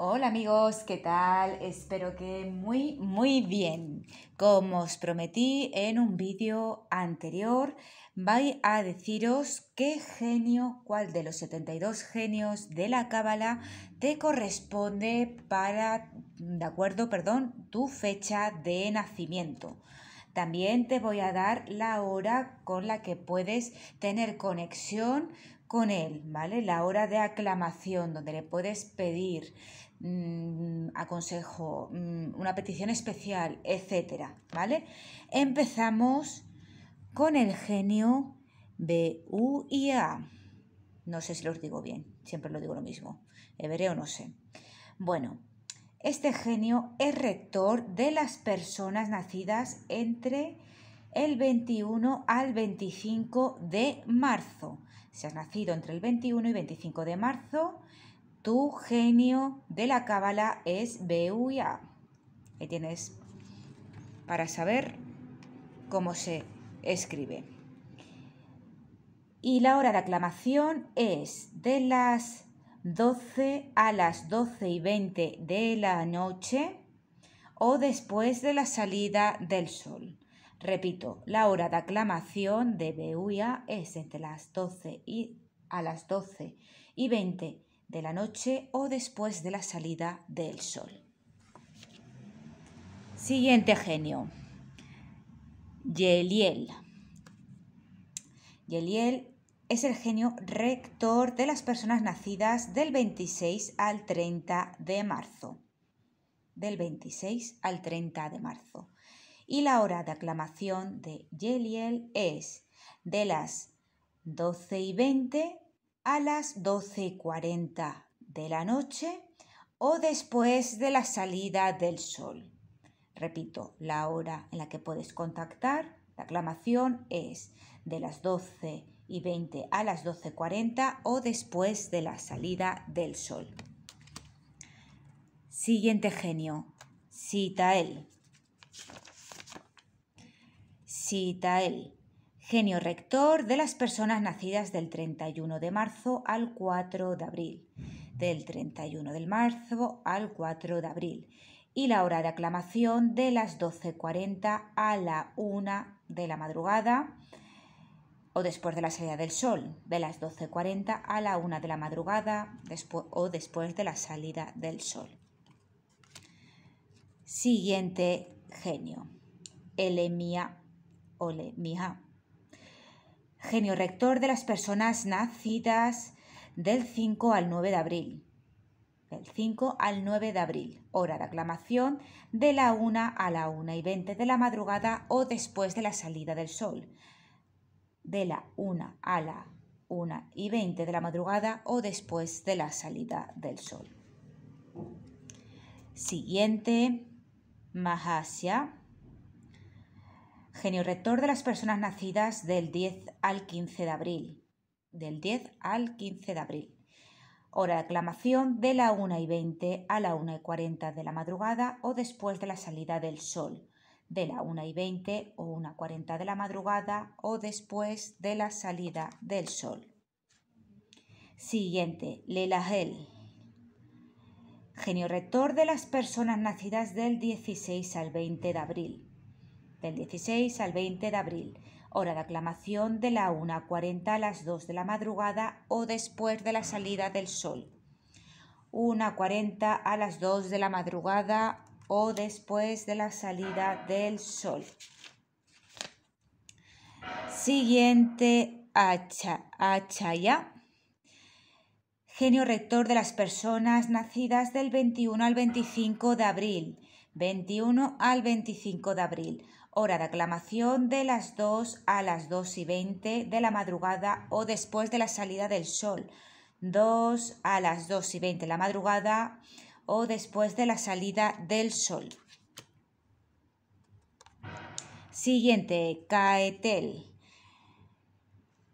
Hola amigos, ¿qué tal? Espero que muy bien. Como os prometí en un vídeo anterior, voy a deciros qué genio, cuál de los 72 genios de la Cábala te corresponde para, tu fecha de nacimiento. También te voy a dar la hora con la que puedes tener conexión con él, ¿vale? La hora de aclamación, donde le puedes pedir aconsejo, una petición especial, etcétera, ¿vale? Empezamos con el genio BUIA. No sé si los digo bien, siempre lo digo lo mismo. Hebreo no sé. Bueno, este genio es rector de las personas nacidas entre el 21 al 25 de marzo. Si has nacido entre el 21 y 25 de marzo, tu genio de la Cábala es BUIA. Ahí tienes para saber cómo se escribe. Y la hora de aclamación es de las 12 a las 12:20 de la noche o después de la salida del sol. Repito, la hora de aclamación de BUIA es entre las 12 y a las 12:20 de la noche o después de la salida del sol. Siguiente genio, Yeliel. Yeliel es el genio rector de las personas nacidas del 26 al 30 de marzo. Del 26 al 30 de marzo. Y la hora de aclamación de Yeliel es de las 12:20 a las 12:40 de la noche o después de la salida del sol. Repito, la hora en la que puedes contactar la aclamación es de las 12:20 a las 12:40 o después de la salida del sol. Siguiente genio, Sitael. Sitael, genio rector de las personas nacidas del 31 de marzo al 4 de abril. Del 31 de marzo al 4 de abril. Y la hora de aclamación de las 12:40 a la 1 de la madrugada o después de la salida del sol. De las 12:40 a la 1 de la madrugada o después de la salida del sol. Siguiente genio, Elemia. Genio rector de las personas nacidas del 5 al 9 de abril. Del 5 al 9 de abril. Hora de aclamación de la 1 a la 1:20 de la madrugada o después de la salida del sol. De la 1 a la 1:20 de la madrugada o después de la salida del sol. Siguiente, Mahasya. Genio rector de las personas nacidas del 10 al 15 de abril. Del 10 al 15 de abril. Hora de aclamación de la 1:20 a la 1:40 de la madrugada o después de la salida del sol. De la 1:20 o 1:40 de la madrugada o después de la salida del sol. Siguiente, Lelahel. Genio rector de las personas nacidas del 16 al 20 de abril. Del 16 al 20 de abril. Hora de aclamación de la 1:40 a las 2 de la madrugada o después de la salida del sol. 1:40 a las 2 de la madrugada o después de la salida del sol. Siguiente, Achaya. Genio rector de las personas nacidas del 21 al 25 de abril. 21 al 25 de abril. Hora de aclamación de las 2 a las 2:20 de la madrugada o después de la salida del sol. 2 a las 2:20 de la madrugada o después de la salida del sol. Siguiente, Caetel.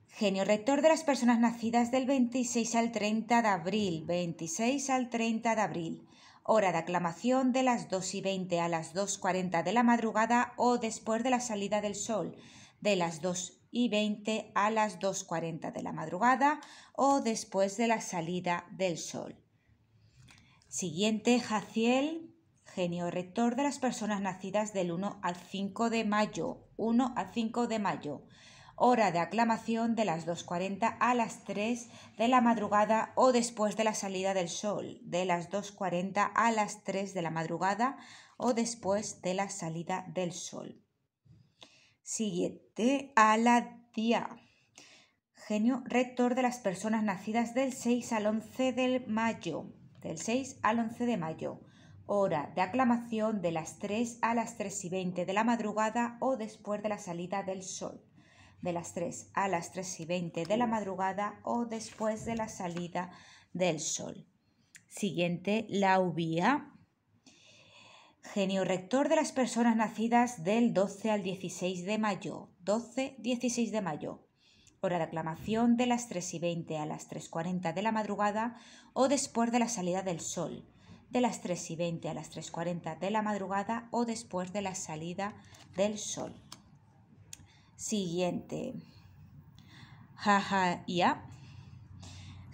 Genio rector de las personas nacidas del 26 al 30 de abril. 26 al 30 de abril. Hora de aclamación de las 2:20 a las 2:40 de la madrugada o después de la salida del sol. De las 2:20 a las 2:40 de la madrugada o después de la salida del sol. Siguiente, Jaciel, genio rector de las personas nacidas del 1 al 5 de mayo. 1 al 5 de mayo. Hora de aclamación de las 2:40 a las 3 de la madrugada o después de la salida del sol. De las 2:40 a las 3 de la madrugada o después de la salida del sol. Siguiente, Aladia, genio rector de las personas nacidas del 6 al 11 de mayo. Del 6 al 11 de mayo. Hora de aclamación de las 3 a las 3:20 de la madrugada o después de la salida del sol. De las 3 a las 3:20 de la madrugada o después de la salida del sol. Siguiente, Laubia, genio rector de las personas nacidas del 12 al 16 de mayo. 12-16 de mayo. Hora de aclamación de las 3:20 a las 3:40 de la madrugada o después de la salida del sol. De las 3:20 a las 3:40 de la madrugada o después de la salida del sol. Siguiente, Jajaya,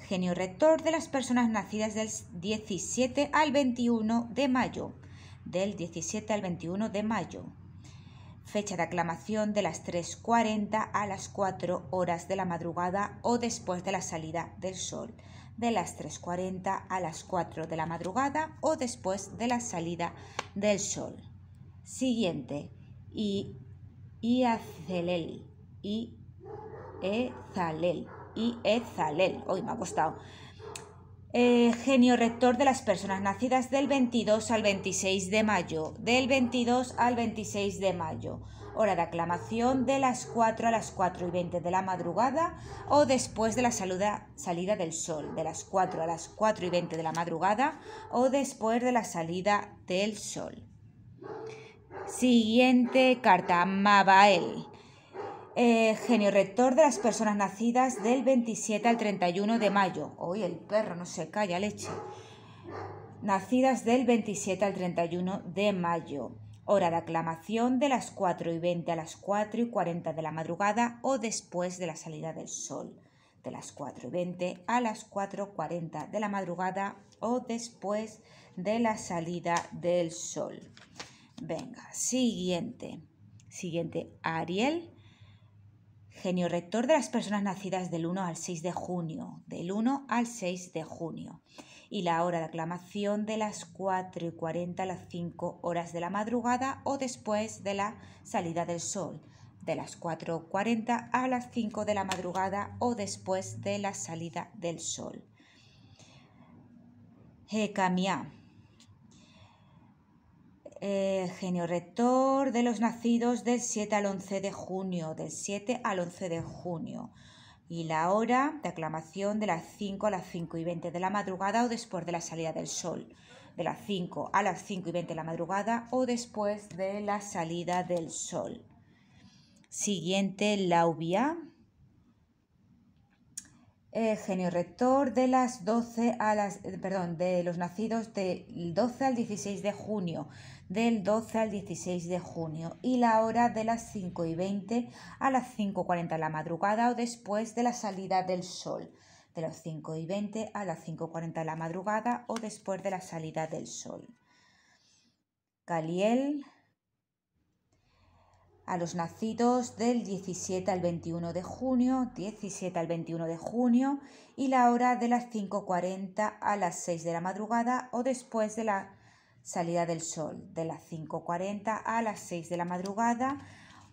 genio rector de las personas nacidas del 17 al 21 de mayo. Del 17 al 21 de mayo. Fecha de aclamación de las 3:40 a las 4 horas de la madrugada o después de la salida del sol. De las 3:40 a las 4 de la madrugada o después de la salida del sol. Siguiente, Iazalel, hoy me ha costado. Genio rector de las personas nacidas del 22 al 26 de mayo. Del 22 al 26 de mayo. Hora de aclamación de las 4 a las 4:20 de la madrugada o después de la salida del sol. De las 4 a las 4:20 de la madrugada o después de la salida del sol. Siguiente carta, Mabael, genio rector de las personas nacidas del 27 al 31 de mayo. Hoy el perro no se calla, leche. Nacidas del 27 al 31 de mayo. Hora de aclamación de las 4:20 a las 4:40 de la madrugada o después de la salida del sol. De las 4:20 a las 4:40 de la madrugada o después de la salida del sol. Venga, siguiente. Siguiente, Ariel, genio rector de las personas nacidas del 1 al 6 de junio. Del 1 al 6 de junio. Y la hora de aclamación de las 4:40 a las 5 horas de la madrugada o después de la salida del sol. De las 4:40 a las 5 de la madrugada o después de la salida del sol. Jecamia, genio rector de los nacidos del 7 al 11 de junio. Del 7 al 11 de junio. Y la hora de aclamación de las 5 a las 5:20 de la madrugada o después de la salida del sol. De las 5 a las 5:20 de la madrugada o después de la salida del sol. Siguiente, Laubia, genio rector de las 12 a las, de los nacidos del 12 al 16 de junio. Del 12 al 16 de junio. Y la hora de las 5:20 a las 5:40 de la madrugada o después de la salida del sol. De las 5:20 a las 5:40 de la madrugada o después de la salida del sol. Galiel, a los nacidos del 17 al 21 de junio, 17 al 21 de junio, y la hora de las 5:40 a las 6 de la madrugada o después de la salida del sol. De las 5:40 a las 6 de la madrugada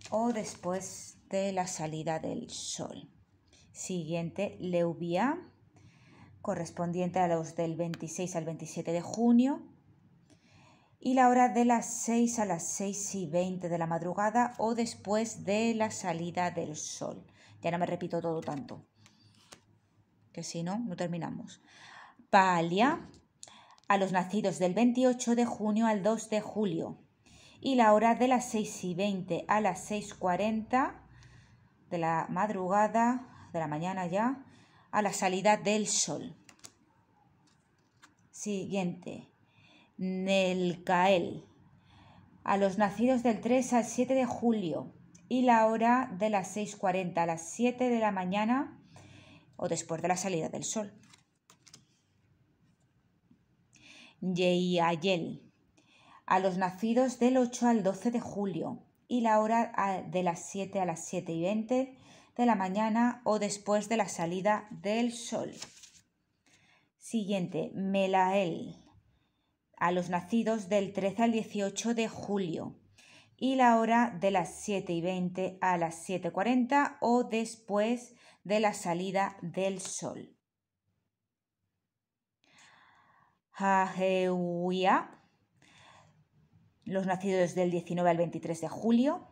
o después de la salida del sol. Siguiente, Leubia, correspondiente a los del 26 al 27 de junio. Y la hora de las 6 a las 6:20 de la madrugada o después de la salida del sol. Ya no me repito todo tanto, que si no, no terminamos. Palia, a los nacidos del 28 de junio al 2 de julio. Y la hora de las 6:20 a las 6:40 de la madrugada, de la mañana ya, a la salida del sol. Siguiente, Nelcael, a los nacidos del 3 al 7 de julio. Y la hora de las 6:40 a las 7 de la mañana o después de la salida del sol. Yeyayel, a los nacidos del 8 al 12 de julio y la hora de las 7 a las 7:20 de la mañana o después de la salida del sol. Siguiente, Melael, a los nacidos del 13 al 18 de julio y la hora de las 7:20 a las 7:40 o después de la salida del sol. Haheuya, los nacidos del 19 al 23 de julio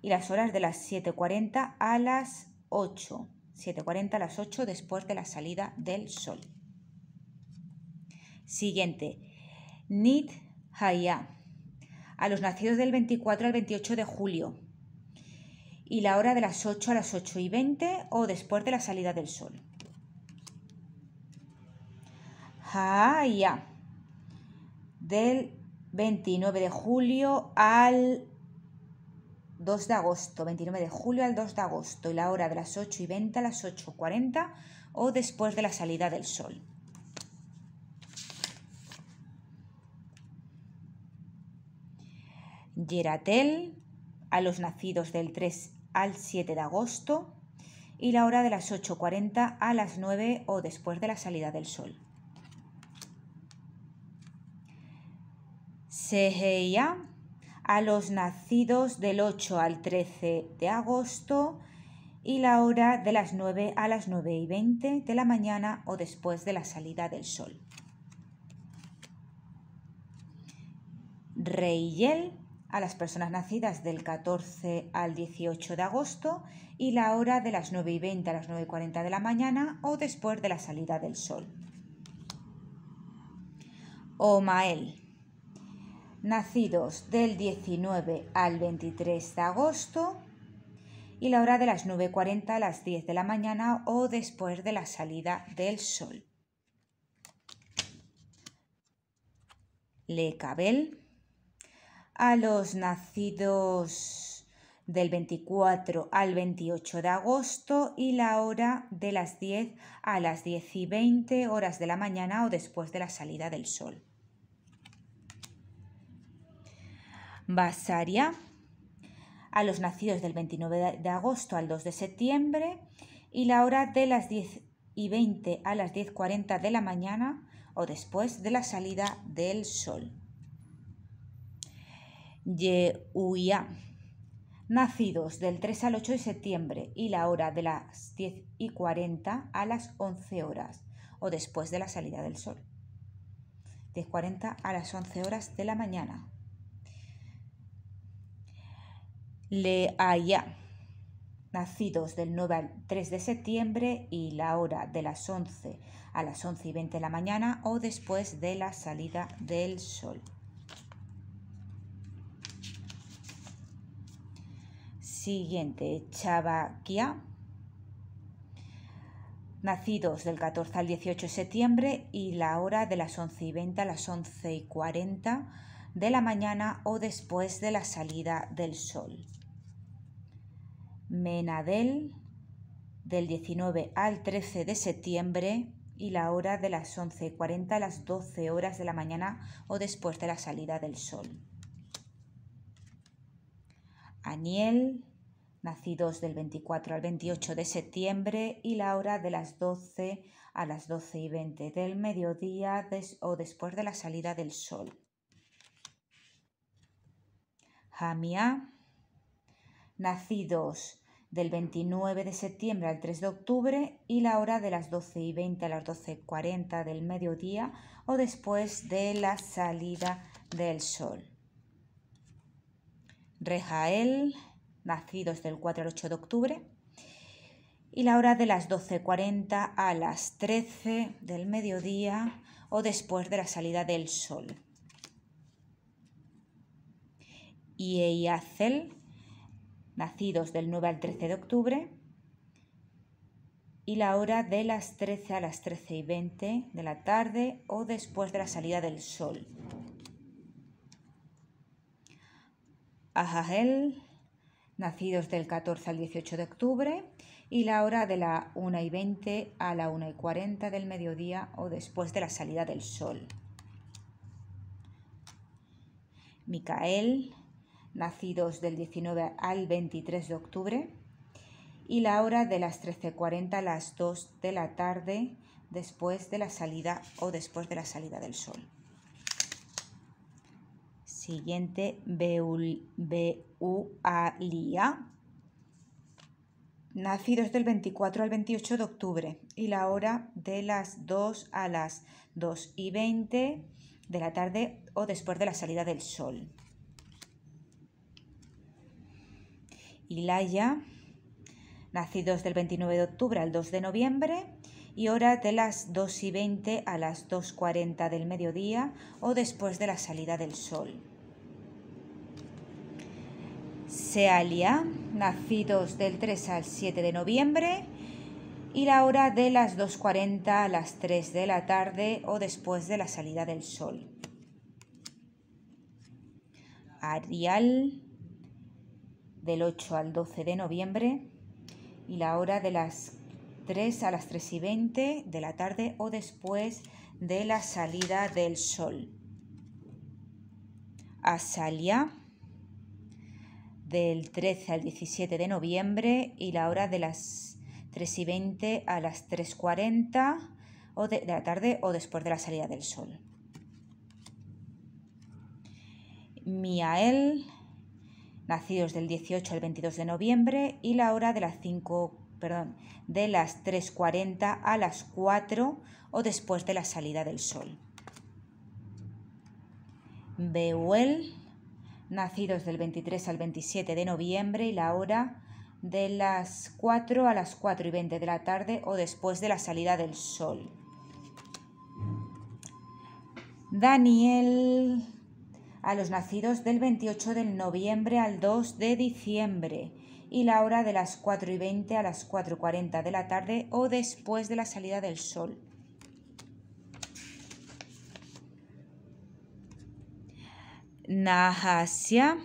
y las horas de las 7:40 a las 8. 7:40 a las 8 después de la salida del sol. Siguiente, Nit Haya, a los nacidos del 24 al 28 de julio y la hora de las 8 a las 8:20 o después de la salida del sol. Haya, del 29 de julio al 2 de agosto, 29 de julio al 2 de agosto y la hora de las 8:20 a las 8:40 o después de la salida del sol. Yeratel, a los nacidos del 3 al 7 de agosto y la hora de las 8:40 a las 9 o después de la salida del sol. Seheya, a los nacidos del 8 al 13 de agosto y la hora de las 9 a las 9:20 de la mañana o después de la salida del sol. Reyel, a las personas nacidas del 14 al 18 de agosto y la hora de las 9:20 a las 9:40 de la mañana o después de la salida del sol. Omael, nacidos del 19 al 23 de agosto y la hora de las 9:40 a las 10 de la mañana o después de la salida del sol. Lecabel, a los nacidos del 24 al 28 de agosto y la hora de las 10 a las 10:20 horas de la mañana o después de la salida del sol. Basaria, a los nacidos del 29 de agosto al 2 de septiembre y la hora de las 10:20 a las 10:40 de la mañana o después de la salida del sol. Yehuya, nacidos del 3 al 8 de septiembre y la hora de las 10:40 a las 11 horas o después de la salida del sol. 10:40 a las 11 horas de la mañana. Leaya, nacidos del 9 al 3 de septiembre y la hora de las 11 a las 11:20 de la mañana o después de la salida del sol. Siguiente, Chabaquia, nacidos del 14 al 18 de septiembre y la hora de las 11:20 a las 11:40 de la mañana o después de la salida del sol. Menadel, del 19 al 13 de septiembre y la hora de las 11:40 a las 12 horas de la mañana o después de la salida del sol. Aniel, nacidos del 24 al 28 de septiembre y la hora de las 12 a las 12:20 del mediodía o después de la salida del sol. Jamia, nacidos del 29 de septiembre al 3 de octubre y la hora de las 12:20 a las 12:40 del mediodía o después de la salida del sol. Rejael, nacidos del 4 al 8 de octubre y la hora de las 12:40 a las 13 del mediodía o después de la salida del sol. Yeiazel, nacidos del 9 al 13 de octubre y la hora de las 13 a las 13:20 de la tarde o después de la salida del sol. Ahahel, nacidos del 14 al 18 de octubre y la hora de la 1:20 a la 1:40 del mediodía o después de la salida del sol. Micael, nacidos del 19 al 23 de octubre, y la hora de las 13:40 a las 2 de la tarde, después de la salida o después de la salida del sol. Siguiente, Beualia, nacidos del 24 al 28 de octubre, y la hora de las 2 a las 2:20 de la tarde o después de la salida del sol. Ilaya, nacidos del 29 de octubre al 2 de noviembre, y hora de las 2:20 a las 2:40 del mediodía o después de la salida del sol. Sealia, nacidos del 3 al 7 de noviembre, y la hora de las 2:40 a las 3 de la tarde o después de la salida del sol. Arial, del 8 al 12 de noviembre, y la hora de las 3 a las 3:20 de la tarde o después de la salida del sol. Asalia, del 13 al 17 de noviembre, y la hora de las 3:20 a las 3:40 de la tarde o después de la salida del sol. Miael, nacidos del 18 al 22 de noviembre, y la hora de las 3:40 a las 4 o después de la salida del sol. Beuel, nacidos del 23 al 27 de noviembre, y la hora de las 4 a las 4:20 de la tarde o después de la salida del sol. Daniel, a los nacidos del 28 de noviembre al 2 de diciembre, y la hora de las 4:20 a las 4:40 de la tarde o después de la salida del sol. Nahasia,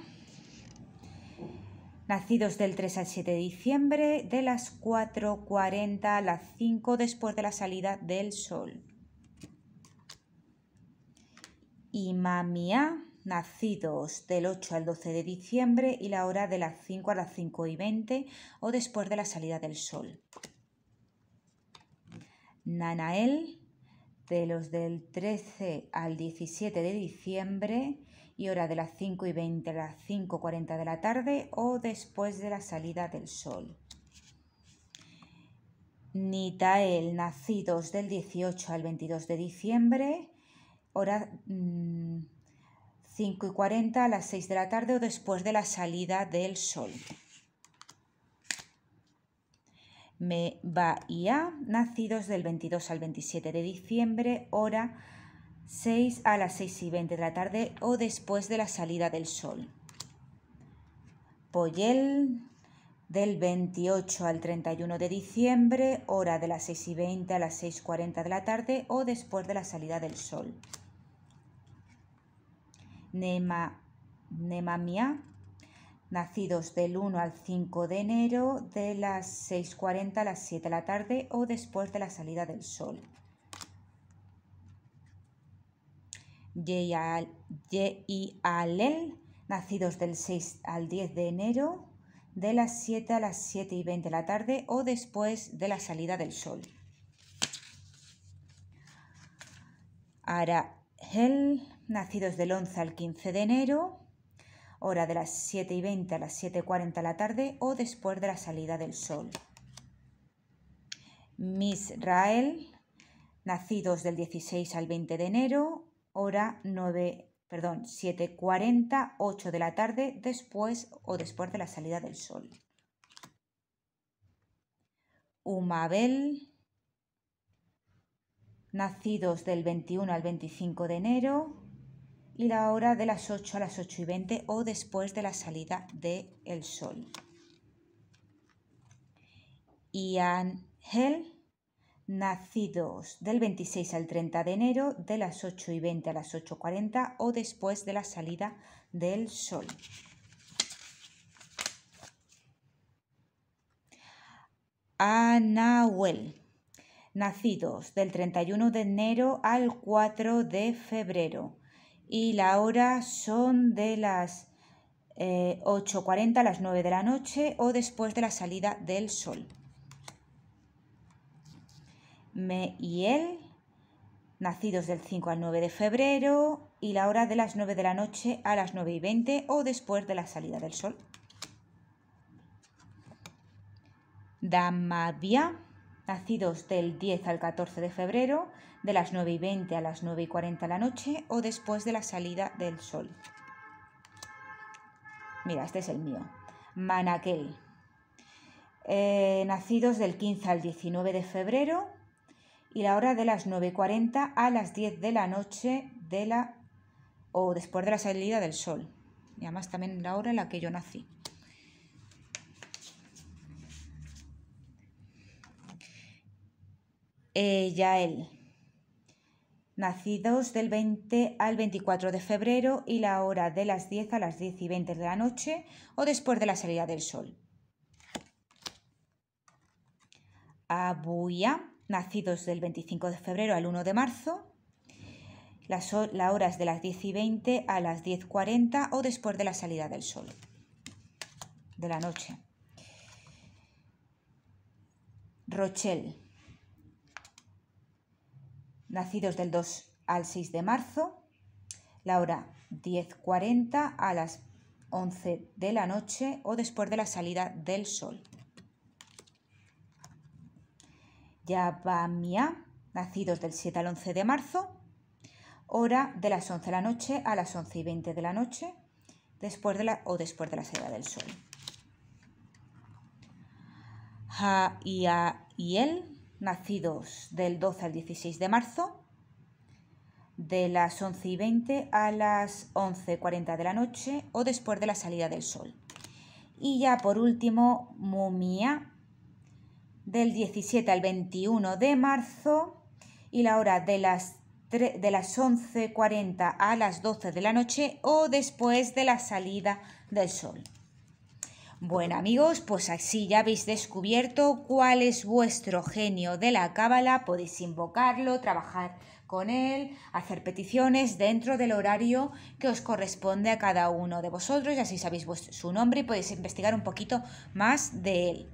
nacidos del 3 al 7 de diciembre, de las 4:40 a las 5 después de la salida del sol. Imamia, nacidos del 8 al 12 de diciembre, y la hora de las 5 a las 5:20 o después de la salida del sol. Nanael, de los del 13 al 17 de diciembre, y hora de las 5:20 a las 5:40 de la tarde o después de la salida del sol. Nitael, nacidos del 18 al 22 de diciembre, hora 5:40 a las 6 de la tarde o después de la salida del sol. Mebaia, nacidos del 22 al 27 de diciembre, hora 6 a las 6:20 de la tarde o después de la salida del sol. Poyel, del 28 al 31 de diciembre, hora de las 6:20 a las 6:40 de la tarde o después de la salida del sol. Nemamia, nacidos del 1 al 5 de enero, de las 6:40 a las 7 de la tarde o después de la salida del sol. Yeialel, nacidos del 6 al 10 de enero, de las 7 a las 7:20 de la tarde o después de la salida del sol. Arahel, nacidos del 11 al 15 de enero, hora de las 7:20 a las 7:40 de la tarde o después de la salida del sol. Misrael, nacidos del 16 al 20 de enero, hora 7:40, 8 de la tarde, después de la salida del sol. Umabel, nacidos del 21 al 25 de enero, y la hora de las 8 a las 8:20 o después de la salida del sol. Iangel, nacidos del 26 al 30 de enero, de las 8:20 a las 8:40 o después de la salida del sol. Anahuel, nacidos del 31 de enero al 4 de febrero, y la hora son de las 8:40 a las 9 de la noche o después de la salida del sol. Me y él, nacidos del 5 al 9 de febrero y la hora de las 9 de la noche a las 9:20 o después de la salida del sol. Damavia, nacidos del 10 al 14 de febrero, de las 9:20 a las 9:40 de la noche o después de la salida del sol. Mira, este es el mío. Manaquel, nacidos del 15 al 19 de febrero y la hora de las 9:40 a las 10 de la noche o después de la salida del sol. Y además también la hora en la que yo nací. Yael, nacidos del 20 al 24 de febrero y la hora de las 10 a las 10:20 de la noche o después de la salida del sol. Abuya, nacidos del 25 de febrero al 1 de marzo, la hora es de las 10:20 a las 10:40 o después de la salida del sol, de la noche. Rochelle, nacidos del 2 al 6 de marzo, la hora 10:40 a las 11 de la noche o después de la salida del sol. Yabamia, nacidos del 7 al 11 de marzo, hora de las 11 de la noche a las 11:20 de la noche, después de la salida del sol. Haiel, nacidos del 12 al 16 de marzo, de las 11:20 a las 11:40 de la noche o después de la salida del sol. Y ya por último, Mumia, del 17 al 21 de marzo y la hora de las 11:40 a las 12 de la noche o después de la salida del sol. Bueno amigos, pues así ya habéis descubierto cuál es vuestro genio de la cábala. Podéis invocarlo, trabajar con él, hacer peticiones dentro del horario que os corresponde a cada uno de vosotros y así sabéis su nombre y podéis investigar un poquito más de él.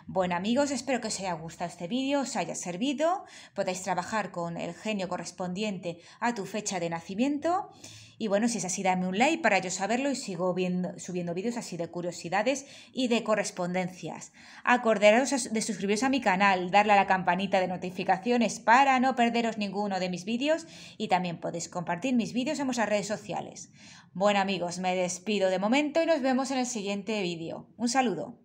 Bueno amigos, espero que os haya gustado este vídeo, os haya servido, podáis trabajar con el genio correspondiente a tu fecha de nacimiento y bueno, si es así dame un like para yo saberlo y sigo subiendo vídeos así de curiosidades y de correspondencias. Acordaros de suscribiros a mi canal, darle a la campanita de notificaciones para no perderos ninguno de mis vídeos y también podéis compartir mis vídeos en vuestras redes sociales. Bueno amigos, me despido de momento y nos vemos en el siguiente vídeo. Un saludo.